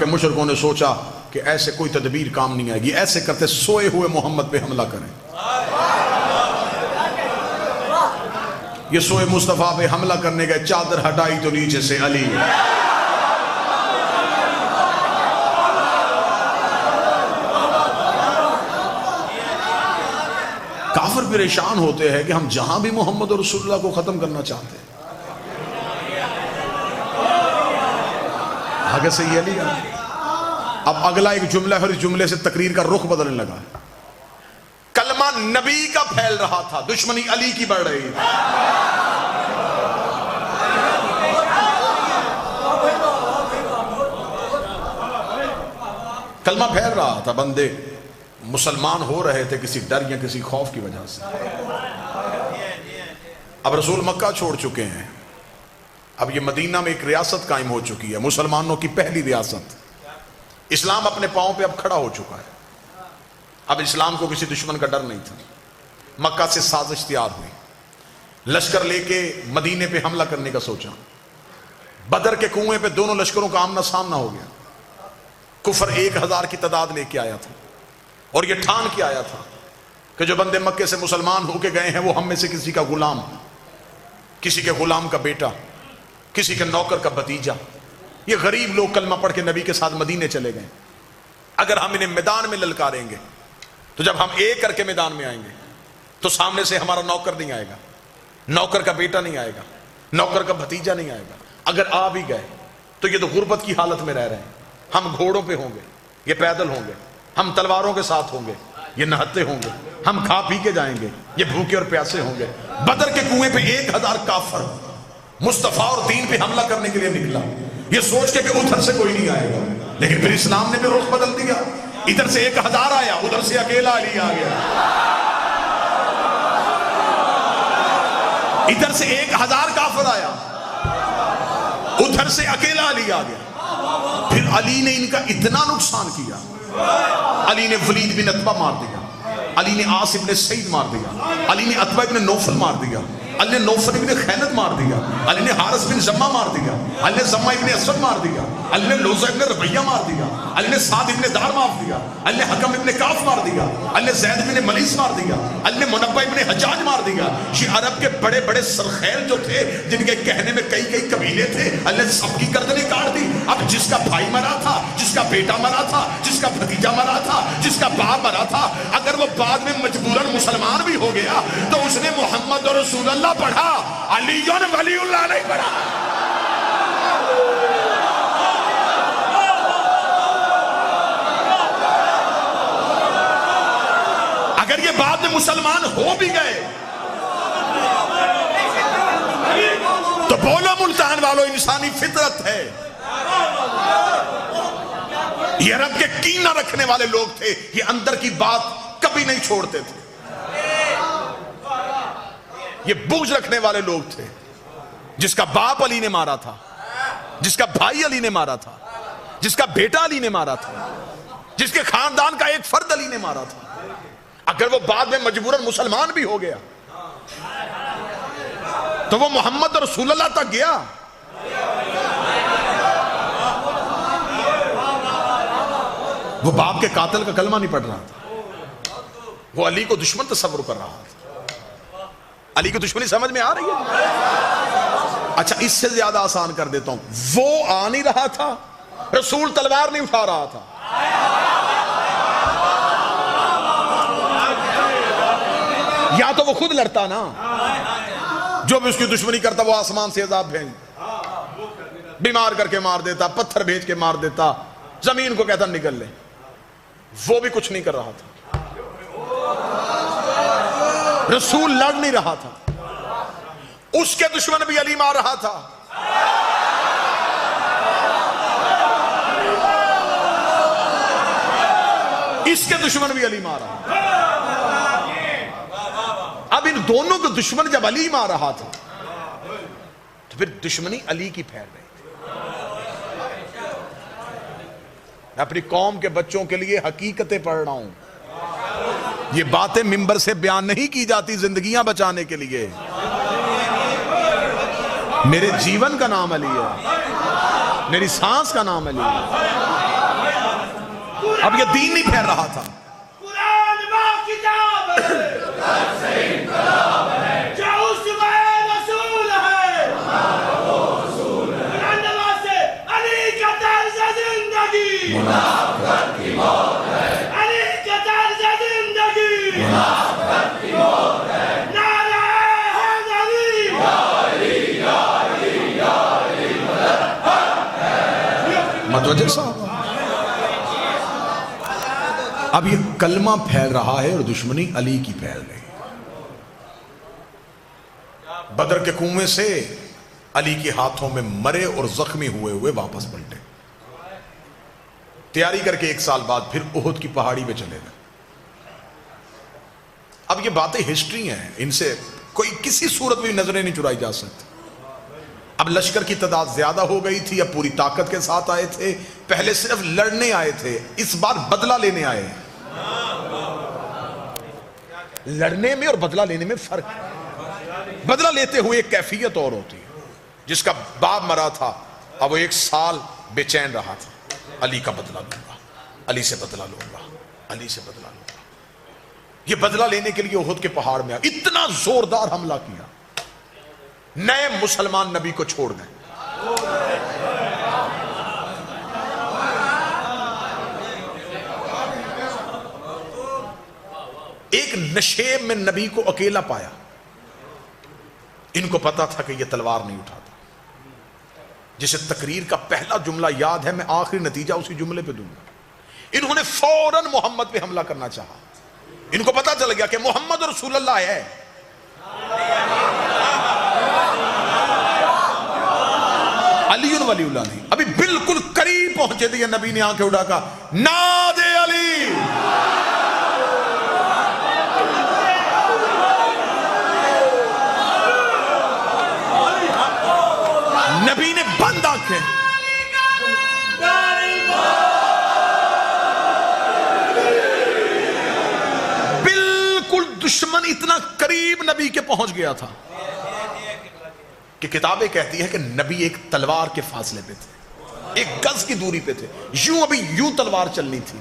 मुशरिकों ने सोचा कि ऐसे कोई तदबीर काम नहीं आएगी, ऐसे करते सोए हुए मोहम्मद पे हमला करें। ये सोए मुस्तफा पे हमला करने गए, चादर हटाई तो नीचे से अली। काफिर परेशान होते हैं कि हम जहां भी मोहम्मद और रसूलुल्लाह को खत्म करना चाहते हैं, आगे से ये अली। अब अगला एक जुमला है, इस जुमले से तकरीर का रुख बदलने लगा। कलमा नबी का फैल रहा था, दुश्मनी अली की बढ़ रही थी। कलमा फैल रहा था, बंदे मुसलमान हो रहे थे किसी डर या किसी खौफ की वजह से। अब रसूल मक्का छोड़ चुके हैं, अब ये मदीना में एक रियासत कायम हो चुकी है, मुसलमानों की पहली रियासत। इस्लाम अपने पांव पे अब खड़ा हो चुका है। अब इस्लाम को किसी दुश्मन का डर नहीं था। मक्का से साजिश तैयार हुई, लश्कर लेके मदीने पे हमला करने का सोचा। बदर के कुएं पे दोनों लश्करों का आमना सामना हो गया। कुफर 1000 की तादाद लेके आया था और ये ठान के आया था कि जो बंदे मक्के से मुसलमान होके गए हैं वो हम में से किसी का गुलाम, किसी के गुलाम का बेटा, किसी के नौकर का भतीजा, ये गरीब लोग कलमा पढ़ के नबी के साथ मदीने चले गए। अगर हम इन्हें मैदान में ललकारेंगे तो जब हम एक करके मैदान में आएंगे तो सामने से हमारा नौकर नहीं आएगा, नौकर का बेटा नहीं आएगा, नौकर का भतीजा नहीं आएगा। अगर आ भी गए तो ये तो गुर्बत की हालत में रह रहे हैं। हम घोड़ों पे होंगे, ये पैदल होंगे, हम तलवारों के साथ होंगे, ये नहते होंगे, हम खा पी के जाएंगे, ये भूखे और प्यासे होंगे। बदर के कुएं पे 1000 काफर मुस्तफा और दीन पे हमला करने के लिए निकला, ये सोच के कि उधर से कोई नहीं आएगा। लेकिन फिर इस्लाम ने भी रुख बदल दिया, इधर से 1000 आया, उधर से अकेला अली आ गया। इधर से 1000 काफिर आया, उधर से अकेला अली आ गया। फिर अली ने इनका इतना नुकसान किया, अली ने वलीद बिन अतबा मार दिया, अली ने आस इब्ने सईद मार दिया, अली ने अतबा इब्ने नौफल मार दिया, अली ने नौफल इब्ने खैनत मार दिया, अली ने हारिस बिन जम्मा मार दिया, अली ने जम्मा इब्ने असद मार दिया, अली ने लोजा इब्ने रबैया मार दिया, अली ने साद इब्ने दार मार दिया, अली ने हकम इब्ने काफ मार दिया, अली ने जैद इब्ने मलीस मार दिया, अली ने मुनब्बा इब्ने हज्जाज मार दिया। ये अरब के बड़े बड़े सरखैल जो थे, जिनके कहने में कई कई कबीले थे, अली ने सबकी गर्दनें काट दी। अब जिसका भाई मरा था, जिसका बेटा मरा था, जिसका भतीजा मरा था, जिसका बाप मरा था, अगर वो बाद में मजबूरन मुसलमान भी हो गया तो उसने मोहम्मद और रसूलुल्लाह पढ़ा, अली वलीउल्लाह नहीं पढ़ा। अगर ये बाद में मुसलमान हो भी गए तो बोलो मुल्तान वालों, इंसानी फितरत है। ये अरब के कीना रखने वाले लोग थे, ये अंदर की बात कभी नहीं छोड़ते थे। ये बुग़्ज़ रखने वाले लोग थे। जिसका बाप अली ने मारा था, जिसका भाई अली ने मारा था, जिसका बेटा अली ने मारा था, जिसके खानदान का एक फर्द अली ने मारा था, अगर वो बाद में मजबूरन मुसलमान भी हो गया तो वो मोहम्मद और रसूलुल्लाह तक गया। वो बाप के कातिल का कलमा नहीं पढ़ रहा था, वो अली को दुश्मन तस्वुर कर रहा था। अली की दुश्मनी समझ में आ रही है? अच्छा, इससे ज्यादा आसान कर देता हूं, वो आ नहीं रहा था, रसूल तलवार नहीं उठा रहा था, या तो वो खुद लड़ता ना, जो भी उसकी दुश्मनी करता वो आसमान से अज़ाब भेज, बीमार करके मार देता, पत्थर भेज के मार देता, जमीन को कहता निकल ले। वो भी कुछ नहीं कर रहा था, रसूल लड़ नहीं रहा था, उसके दुश्मन भी अली मार रहा था। इसके दुश्मन भी अली मार रहा था। अब इन दोनों के दुश्मन जब अली मार रहा था तो फिर दुश्मनी अली की फैल रही थी। मैं अपनी कौम के बच्चों के लिए हकीकतें पढ़ रहा हूं, ये बातें मिंबर से बयान नहीं की जाती जिंदगियां बचाने के लिए। मेरे जीवन का नाम अली है, मेरी सांस का नाम अली है। अब ये दीन नहीं फैल रहा था। कुरान मां किताब है, जो उसमें रसूल है, बुलंदवा से अली का तर्ज जिंदगी, मुनाफिक की मौत है, अली का तर्ज जिंदगी, मुनाफिक की मौत है, नारा है अली, या अली, या अली, या अली, मतवजह साहब, अब ये कलमा फैल रहा है और दुश्मनी अली की फैल रही है। बदर के कुएं से अली के हाथों में मरे और जख्मी हुए हुए वापस पलटे। तैयारी करके 1 साल बाद फिर उहुद की पहाड़ी पे चले गए। अब ये बातें हिस्ट्री हैं, इनसे कोई किसी सूरत में नजरें नहीं चुराई जा सकती। अब लश्कर की तादाद ज्यादा हो गई थी, अब पूरी ताकत के साथ आए थे। पहले सिर्फ लड़ने आए थे, इस बार बदला लेने आए हैं। लड़ने में और बदला लेने में फर्क है। बदला लेते हुए एक कैफियत और होती है। जिसका बाप मरा था, अब वो 1 साल बेचैन रहा था, अली का बदला लूंगा, अली से बदला लूंगा, अली से बदला लूंगा। ये बदला लेने के लिए उहुद के पहाड़ में इतना जोरदार हमला किया, नए मुसलमान नबी को छोड़ गए। एक नशेब में नबी को अकेला पाया। इनको पता था कि यह तलवार नहीं उठाता। जिसे तकरीर का पहला जुमला याद है, मैं आखिरी नतीजा उसी जुमले पे दूंगा। इन्होंने फौरन मोहम्मद पे हमला करना चाहा। इनको पता चल गया कि मोहम्मद रसूलुल्लाह है। अली वलीउल्लाह नहीं। अभी बिल्कुल करीब पहुंचे थे, नबी ने आंखें उठा कहा, नादे अली। नबी ने बंद आंखें, बिल्कुल दुश्मन इतना करीब नबी के पहुंच गया था कि किताबें कहती है कि नबी एक तलवार के फासले पे थे, 1 गज की दूरी पे थे। यूं अभी यूं तलवार चलनी थी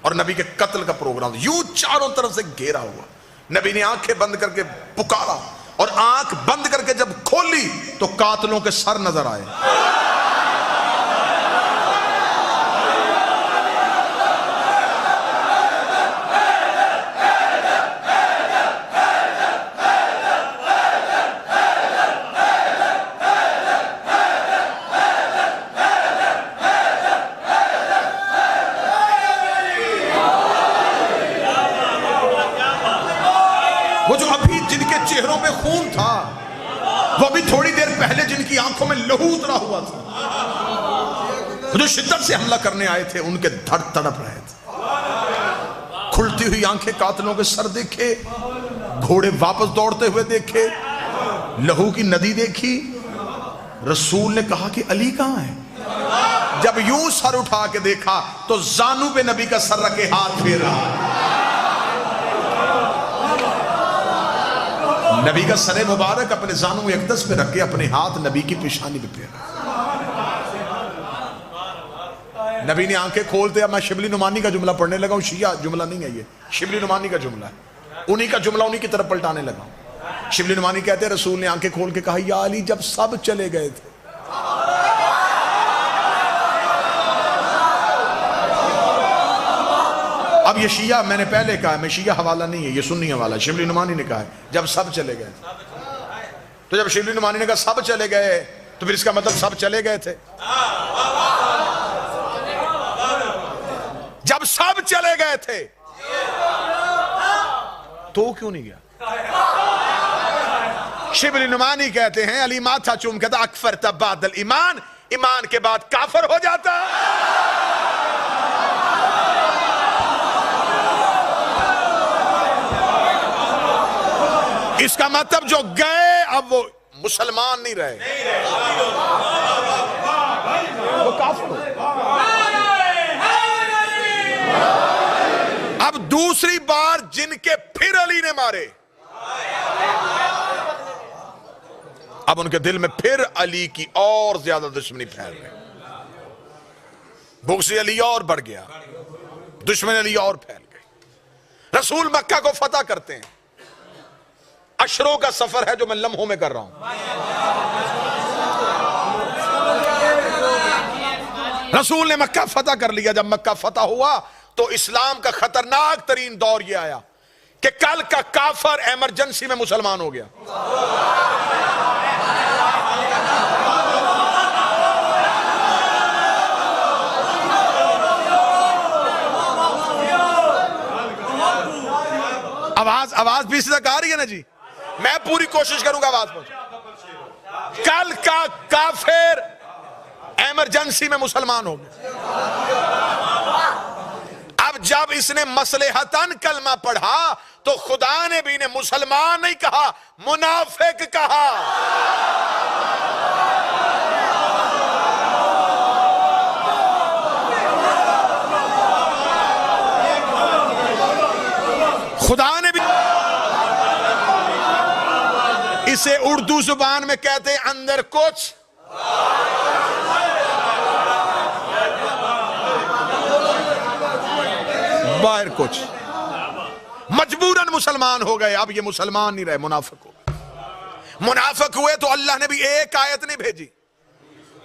और नबी के कत्ल का प्रोग्राम यूं चारों तरफ से घेरा हुआ। नबी ने आंखें बंद करके पुकारा और आंख बंद करके जब खोली तो कातलों के सर नजर आए। वो जो अभी जिनके चेहरों पे खून था, वो अभी थोड़ी देर पहले जिनकी आंखों में लहू उतरा हुआ था, जो शिद्दत से हमला करने आए थे, उनके धड़ तड़प रहे थे। खुलती हुई आंखें कातलों के सर देखे, घोड़े वापस दौड़ते हुए देखे, लहू की नदी देखी। रसूल ने कहा कि अली कहां है? जब यूं सर उठा के देखा तो जानू पे नबी का सर रखे हाथ फेर रहा। नबी का सरे मुबारक अपने जानू अक़दस पे रख के अपने हाथ नबी की पेशानी पे फेरा। नबी ने आंखें खोलते, अब मैं शिबली नुमानी का जुमला पढ़ने लगा हूं। शिया जुमला नहीं है ये, शिबली नुमानी का जुमला है। उन्हीं का जुमला उन्हीं की तरफ पलटाने लगा हूं। शिबली नुमानी कहते हैं, रसूल ने आंखें खोल के कहा, या अली जब सब चले गए थे। अब ये शिया, मैंने पहले कहा, मैं शिया हवाला नहीं है, ये सुन्नी हवाला। शिबली नुमानी ने कहा है जब सब चले गए। तो जब शिबली नुमानी ने कहा सब चले गए, तो फिर इसका मतलब सब चले गए थे। जब सब चले गए थे तो क्यों नहीं गया? शिबली नुमानी कहते हैं, अली माथा चूम कहता, अकफर तब बादल ईमान, ईमान के बाद काफर हो जाता। इसका मतलब जो गए अब वो मुसलमान नहीं रहे, वो काफिर हो। अब दूसरी बार जिनके फिर अली ने मारे, अब उनके दिल में फिर अली की और ज्यादा दुश्मनी फैल रही, बुग़्ज़ अली और बढ़ गया। दुश्मनी और फैल गई। रसूल मक्का को फतह करते हैं, अशरों का सफर है जो मैं लम्हों में कर रहा हूं। रसूल ने मक्का फतह कर लिया। जब मक्का फतह हुआ तो इस्लाम का खतरनाक तरीन दौर यह आया कि कल का काफर इमरजेंसी में मुसलमान हो गया। आवाज बीच तक आ रही है ना जी? मैं पूरी कोशिश करूंगा आवाज पहुंचे। कल का काफिर इमरजेंसी में मुसलमान हो गया। अब जब इसने मसलेहतन कलमा पढ़ा तो खुदा ने भी इन्हें मुसलमान नहीं कहा, मुनाफिक कहा। खुदा ने भी इसे उर्दू जुबान में कहते अंदर कुछ बाहर कुछ। मजबूरन मुसलमान हो गए। अब ये मुसलमान नहीं रहे, मुनाफिक हो गए। मुनाफिक हुए तो अल्लाह ने भी एक आयत नहीं भेजी,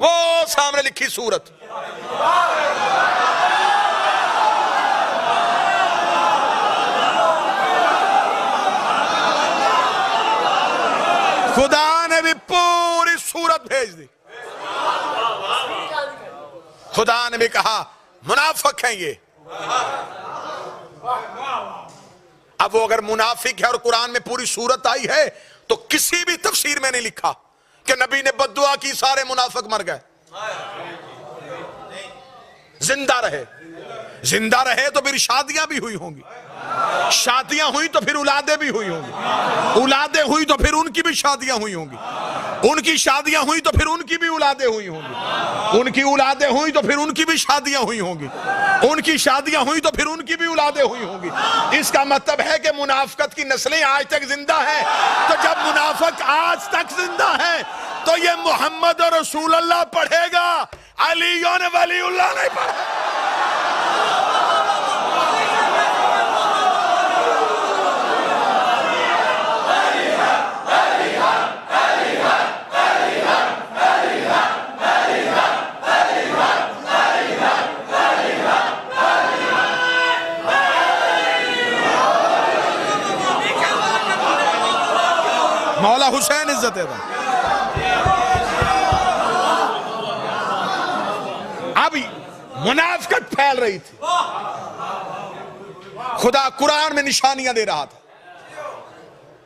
वो सामने लिखी सूरत। खुदा ने भी पूरी सूरत भेज दी। खुदा ने भी कहा मुनाफिक हैं ये। अब वो अगर मुनाफिक है और कुरान में पूरी सूरत आई है तो किसी भी तफसीर में नहीं लिखा कि नबी ने बद्दुआ की सारे मुनाफिक मर गए। जिंदा रहे, जिंदा रहे तो फिर शादियां भी हुई होंगी, शादियां हुई तो फिर औलादें भी हुई होंगी, औलादें हुई तो फिर उनकी भी शादियां हुई होंगी, उनकी शादियां हुई तो फिर उनकी भी औलादें हुई होंगी, उनकी औलादें हुई तो फिर उनकी भी शादियां हुई होंगी, उनकी शादियां हुई तो फिर उनकी भी औलादें हुई होंगी। इसका मतलब है कि मुनाफिकत की नस्लें आज तक जिंदा है। तो जब मुनाफिक आज तक जिंदा है तो ये मोहम्मद और रसूल अल्लाह पढ़ेगा, अली ने वलीउल्लाह नहीं पढ़ा। मौला हुसैन इज्जत है। अब मुनाफिकत फैल रही थी। खुदा कुरान में निशानियां दे रहा था।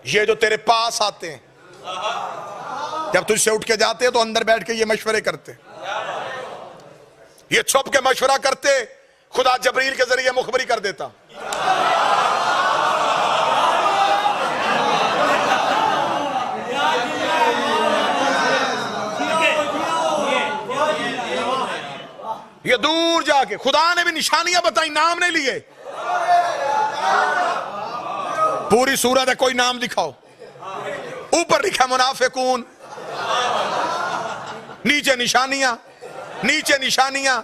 ये जो तेरे पास आते हैं, जब तुझसे उठ के जाते हैं तो अंदर बैठ के ये मशवरे करते, ये छुप के मशवरा करते, खुदा जबरील के जरिए मुखबरी कर देता। ये दूर जाके खुदा ने भी निशानियां बताई, नाम नहीं लिए। पूरी सूरत है, कोई नाम दिखाओ। ऊपर लिखा मुनाफिकून, नीचे निशानियां, नीचे निशानियां,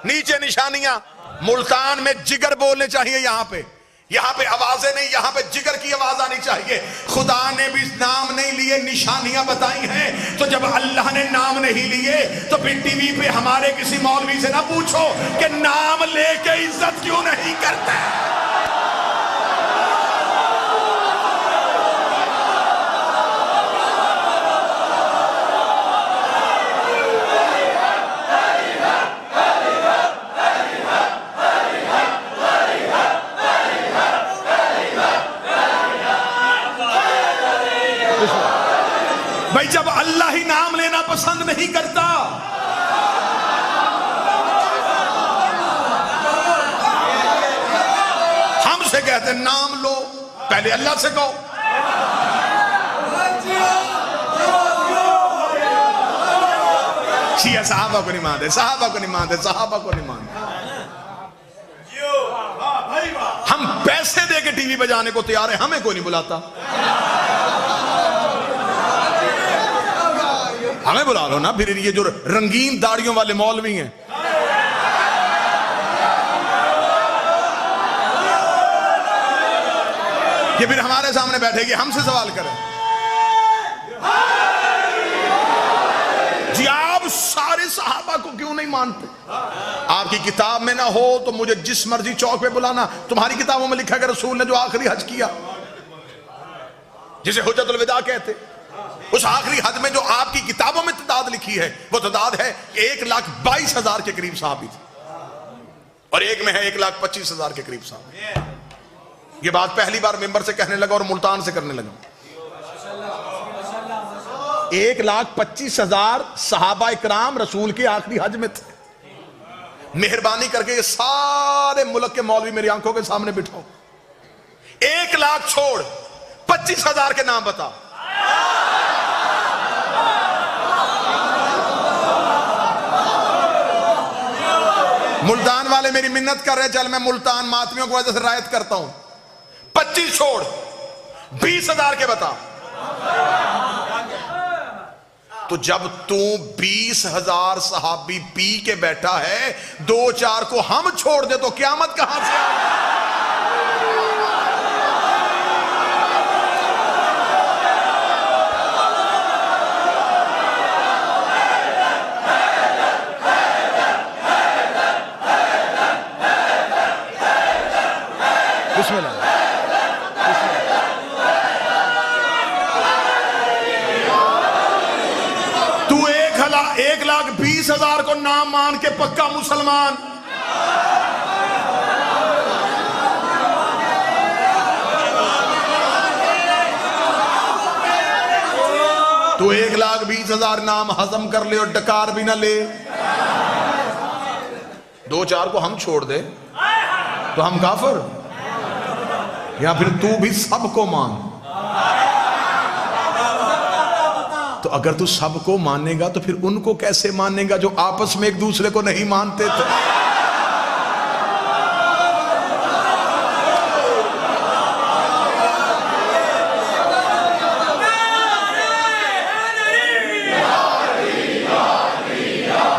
नीचे निशानियां। मुल्तान में जिगर बोलने चाहिए। यहां पे आवाजें नहीं, यहां पे जिगर की आवाज आनी चाहिए। खुदा ने भी नाम नहीं लिए, निशानियां बताई हैं। तो जब अल्लाह ने नाम नहीं लिए तो फिर टीवी पे हमारे किसी मौलवी से ना पूछो कि नाम लेके इज्जत क्यों नहीं करते। भाई जब अल्लाह ही नाम लेना पसंद नहीं करता, हमसे कहते नाम लो, पहले अल्लाह से कहो। शिया साहबा को नहीं मानते, साहबा को नहीं मानते, साहबा को नहीं मानते। हम पैसे दे के टीवी बजाने को तैयार है, हमें कोई नहीं बुलाता। हमें बुला लो ना। फिर ये जो रंगीन दाढ़ियों वाले मौलवी हैं, कि फिर हमारे सामने बैठेगी, हमसे सवाल करें। जी आप सारे सहाबा को क्यों नहीं मानते? आपकी किताब में ना हो तो मुझे जिस मर्जी चौक पे बुलाना। तुम्हारी किताबों में लिखा है कि रसूल ने जो आखिरी हज किया, जिसे हुज्जतुल विदा कहते, उस आखिरी हज में जो आपकी किताबों में तादाद लिखी है वो तादाद है 1,22,000 के करीब सहाबी थे, और एक में है 1,25,000 के करीब सहाबी। ये बात पहली बार मिंबर से कहने लगा और मुल्तान से करने लगा। 1,25,000 सहाबा इकराम रसूल के आखिरी हज में थे। मेहरबानी करके ये सारे मुल्क के मौलवी मेरी आंखों के सामने बिठाओ, 1 लाख छोड़ 25,000 के नाम बता। मुल्तान वाले मेरी मिन्नत कर रहे, चल मैं मुल्तान मातमियों की वजह से रायत करता हूं, 25 छोड़ 20,000 के बता। तो जब तू 20,000 सहाबी पी के बैठा है, 2-4 को हम छोड़ दे तो क़यामत कहां से आएगी? तू 1,20,000 को नाम मान के पक्का मुसलमान, तू 1,20,000 नाम हजम कर ले और डकार भी ना ले, 2-4 को हम छोड़ दे तो हम काफिर, या फिर तू भी सबको मान। तो अगर तू सबको मानेगा तो फिर उनको कैसे मानेगा जो आपस में एक दूसरे को नहीं मानते थे?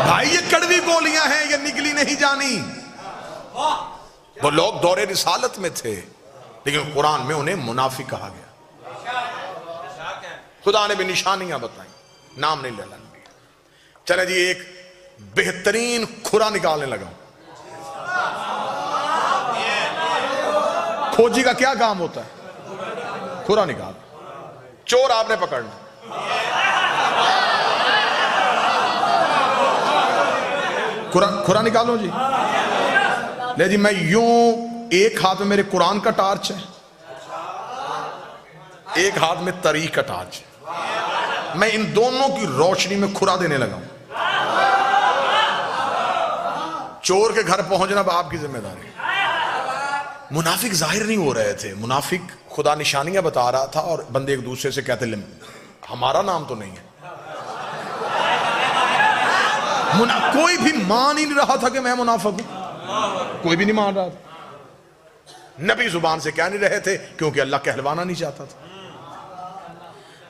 भाई ये कड़वी गोलियां हैं, ये निकली नहीं जानी। वो लोग दौरे रिसालत में थे, लेकिन कुरान में उन्हें मुनाफिक कहा गया। खुदा ने भी निशानियां बताई, नाम नहीं लेना दिया। चले जी, एक बेहतरीन खुरा निकालने लगा। खोजी का क्या काम होता है? खुरा निकाल। चोर आपने पकड़ना, खुरा निकालो जी। ले जी, मैं यूं, एक हाथ में मेरे कुरान का टार्च है, एक हाथ में तरीक का टार्च है, मैं इन दोनों की रोशनी में खुरा देने लगा हूं। चोर के घर पहुंचना अब आपकी जिम्मेदारी। मुनाफिक जाहिर नहीं हो रहे थे, मुनाफिक खुदा निशानियां बता रहा था और बंदे एक दूसरे से कहते हमारा नाम तो नहीं है। कोई भी मान ही नहीं रहा था कि मैं मुनाफिक हूं, कोई भी नहीं मान रहा था। नबी जुबान से कह नहीं रहे थे क्योंकि अल्लाह कहलवाना नहीं चाहता था।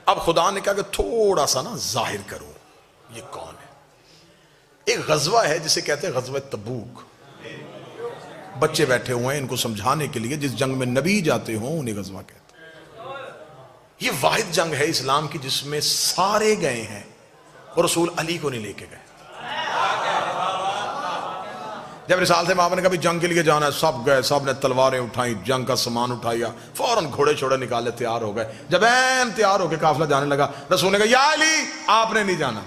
अब खुदा ने कहा कि थोड़ा सा ना जाहिर करो ये कौन है। एक गजवा है जिसे कहते हैं गजवा तबूक। बच्चे बैठे हुए हैं इनको समझाने के लिए, जिस जंग में नबी जाते हो उन्हें गजवा कहते हैं। ये वाहिद जंग है इस्लाम की जिसमें सारे गए हैं और रसूल अली को नहीं लेके गए। जब रिसाल से मामा ने कहा जंग के लिए जाना है, सब गए, सब ने तलवारें उठाई, जंग का सामान उठाया, फौरन घोड़े छोड़े निकाले, तैयार हो गए। जब ऐन तैयार होकर काफिला जाने लगा, रसूल ने कहा या अली आपने नहीं जाना।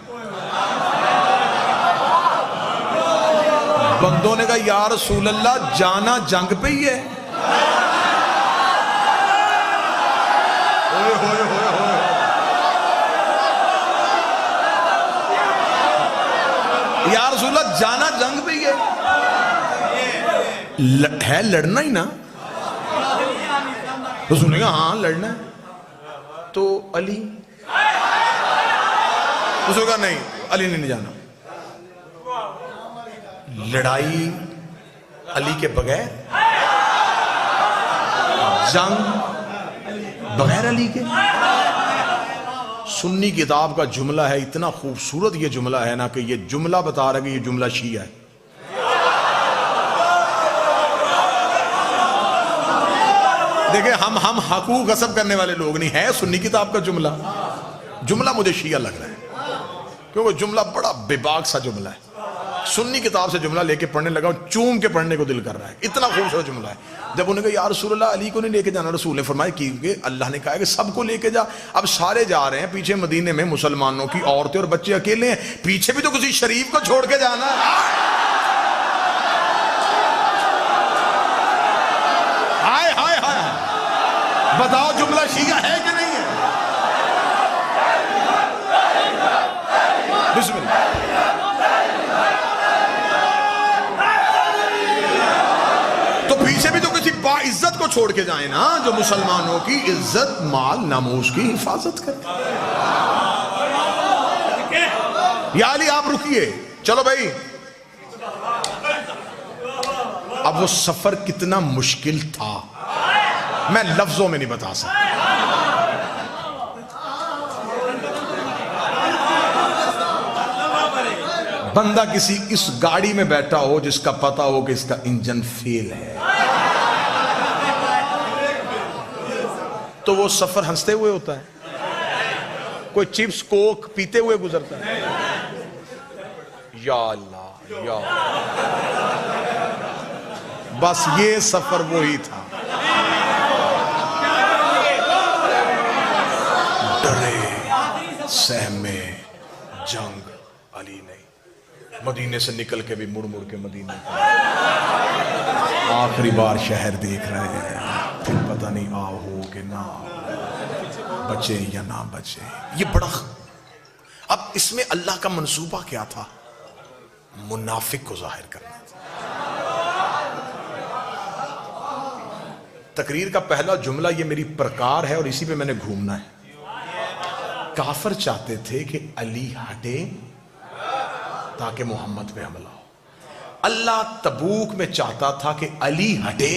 बंदों ने कहा या रसूल अल्लाह जाना जंग पे ही है। होए होए होए होए। या रसूल अल्लाह जाना जंग पे ही है लड़ना ही ना। रसूल ने कहा हाँ लड़ना है। तो अली, उसने कहा नहीं अली ने नहीं जाना। लड़ाई अली के बगैर, जंग बगैर अली के। सुन्नी किताब का जुमला है, इतना खूबसूरत ये जुमला है ना कि ये जुमला बता रहा है कि ये जुमला शिया है। देखिए हम हकूक गसब करने वाले लोग नहीं है। सुन्नी किताब का जुमला मुझे शिया लग रहा है, क्योंकि जुमला बड़ा बेबाक सा जुमला है। सुन्नी किताब से जुमला लेके पढ़ने लगा, चूम के पढ़ने को दिल कर रहा है, इतना खूबसूरत जुमला है। जब उन्होंने कहा या रसूल अल्लाह अली को नहीं लेके जाना, रसूल ने फरमाया कि अल्लाह ने कहा है कि सबको लेके जा। अब सारे जा रहे हैं, पीछे मदीने में मुसलमानों की औरतें और बच्चे अकेले हैं, पीछे भी तो किसी शरीफ को छोड़ के जाना है। हाय हाय हाय, बताओ जुमला शिया है कि नहीं है? बिस्मिल्लाह। तो पीछे भी तो किसी बाइज्जत को छोड़ के जाए ना, जो मुसलमानों की इज्जत माल नामूस की हिफाजत करे। या अली आप रुकिए, चलो भाई। अब वो सफर कितना मुश्किल था मैं लफ्जों में नहीं बता सकता। बंदा किसी इस गाड़ी में बैठा हो जिसका पता हो कि इसका इंजन फेल है, तो वो सफर हंसते हुए होता है। कोई चिप्स कोक पीते हुए गुजरता है। या अल्लाह या बस ये सफर वो ही था। डरे सहमे जंग अली नहीं, मदीने से निकल के भी मुड़ मुड़ के मदीने आखिरी बार शहर देख रहे हैं, फिर पता नहीं आओ हो कि ना बचे या ना बचे। ये बड़ा, अब इसमें अल्लाह का मंसूबा क्या था? मुनाफिक को जाहिर करना। तकरीर का पहला जुमला ये मेरी प्रकार है और इसी पे मैंने घूमना है। काफिर चाहते थे कि अली हटे ताकि मोहम्मद पे हमला हो। अल्लाह तबूक में चाहता था कि अली हटे